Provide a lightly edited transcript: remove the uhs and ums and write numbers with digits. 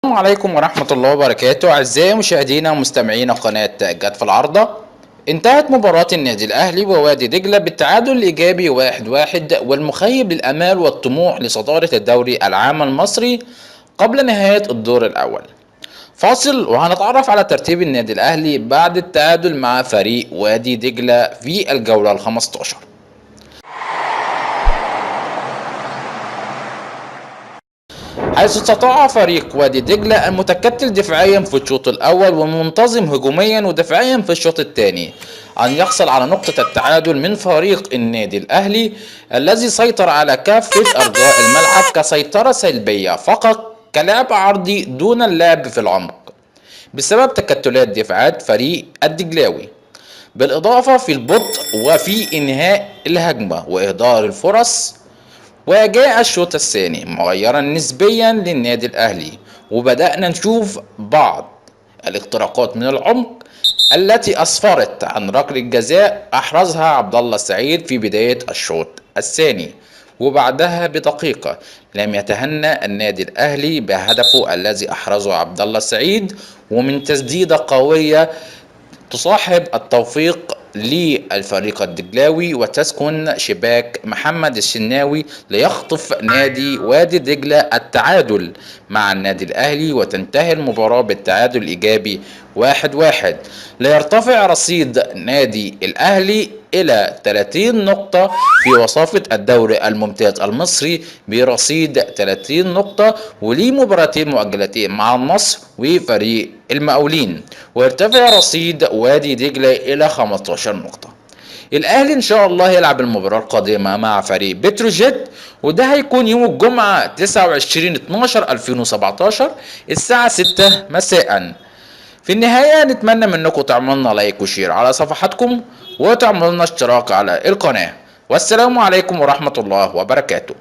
السلام عليكم ورحمة الله وبركاته. أعزائي مشاهدينا ومستمعينا قناة جت في العارضة. انتهت مباراة النادي الأهلي ووادي دجلة بالتعادل الإيجابي 1-1 والمخيب للآمال والطموح لصدارة الدوري العام المصري قبل نهاية الدور الأول. فاصل وهنتعرف على ترتيب النادي الأهلي بعد التعادل مع فريق وادي دجلة في الجولة ال15. حيث استطاع فريق وادي دجلة المتكتل دفاعيا في الشوط الأول ومنتظم هجوميا ودفاعيا في الشوط الثاني أن يحصل على نقطة التعادل من فريق النادي الأهلي الذي سيطر على كافة أرجاء الملعب كسيطرة سلبية فقط كلعب عرضي دون اللعب في العمق بسبب تكتلات دفاعات فريق الدجلاوي، بالإضافة في البطء وفي إنهاء الهجمة وإهدار الفرص. وجاء الشوط الثاني مغيرا نسبيا للنادي الأهلي وبدأنا نشوف بعض الاختراقات من العمق التي أسفرت عن ركلة جزاء أحرزها عبد الله السعيد في بداية الشوط الثاني، وبعدها بدقيقة لم يتهنى النادي الأهلي بهدفه الذي أحرزه عبد الله السعيد ومن تسديدة قوية تصاحب التوفيق للفريق الدجلاوي وتسكن شباك محمد الشناوي ليخطف نادي وادي دجلة التعادل مع النادي الأهلي وتنتهي المباراة بالتعادل الإيجابي 1-1 ليرتفع رصيد نادي الأهلي إلى 30 نقطة في وصافة الدوري الممتاز المصري برصيد 30 نقطة وليه مباراتين مؤجلتين مع النصر وفريق المقاولين، ويرتفع رصيد وادي دجلة إلى 15 نقطة. الأهلي إن شاء الله يلعب المباراة القادمة مع فريق بتروجيت وده هيكون يوم الجمعة 29/12/2017 الساعة 6 مساء. في النهاية نتمنى منكم تعملوا لنا لايك وشير على صفحاتكم وتعملوا لنا اشتراك على القناة، والسلام عليكم ورحمة الله وبركاته.